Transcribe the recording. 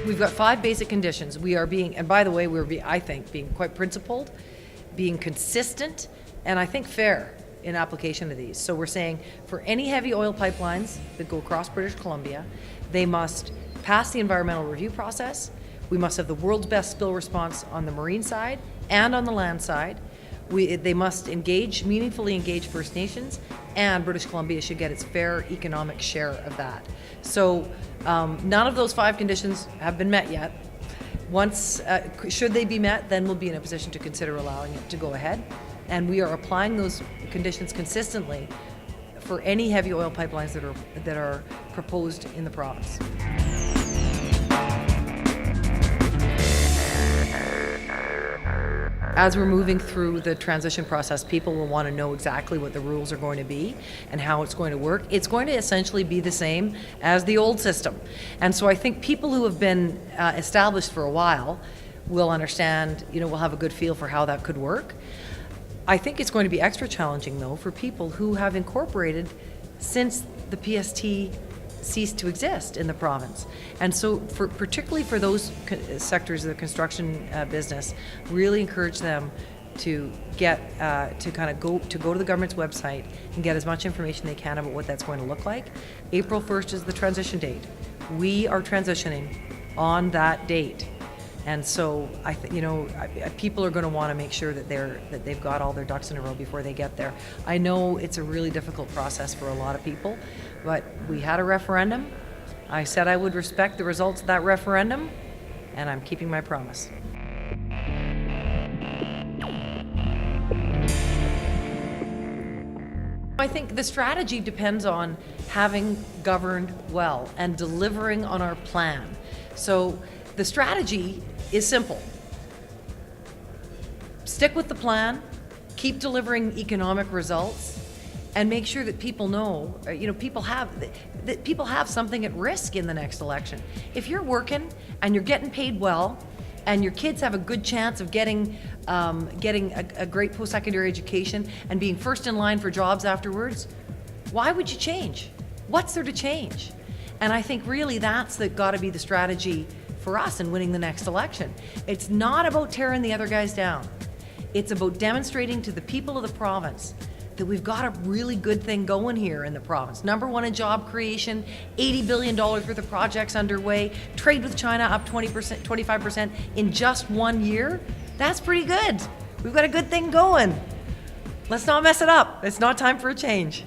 We've got 5 basic conditions. We are being, and by the way, I think, being quite principled, being consistent, and I think fair in application of these. So we're saying for any heavy oil pipelines that go across British Columbia, they must pass the environmental review process. We must have the world's best spill response on the marine side and on the land side. They must meaningfully engage First Nations, and British Columbia should get its fair economic share of that. So none of those 5 conditions have been met yet. Once, should they be met, then we'll be in a position to consider allowing it to go ahead. And we are applying those conditions consistently for any heavy oil pipelines that are proposed in the province. As we're moving through the transition process, people will want to know exactly what the rules are going to be and how it's going to work. It's going to essentially be the same as the old system. And so I think people who have been established for a while will understand, will have a good feel for how that could work. I think it's going to be extra challenging, though, for people who have incorporated since the PST ceased to exist in the province. And so particularly for those sectors of the construction business, really encourage them to get go to the government's website and get as much information they can about what that's going to look like. April 1st is the transition date. We are transitioning on that date. And so people are going to want to make sure that they've got all their ducks in a row before they get there. I know it's a really difficult process for a lot of people, but we had a referendum. I said I would respect the results of that referendum, and I'm keeping my promise. I think the strategy depends on having governed well and delivering on our plan. So the strategy is simple. Stick with the plan, keep delivering economic results, and make sure that people know, people have something at risk in the next election. If you're working and you're getting paid well, and your kids have a good chance of getting a great post-secondary education and being first in line for jobs afterwards, why would you change? What's there to change? And I think really that's got to be the strategy for us in winning the next election. It's not about tearing the other guys down. It's about demonstrating to the people of the province that we've got a really good thing going here in the province. #1 in job creation, $80 billion worth of projects underway, trade with China up 20%, 25% in just 1 year. That's pretty good. We've got a good thing going. Let's not mess it up. It's not time for a change.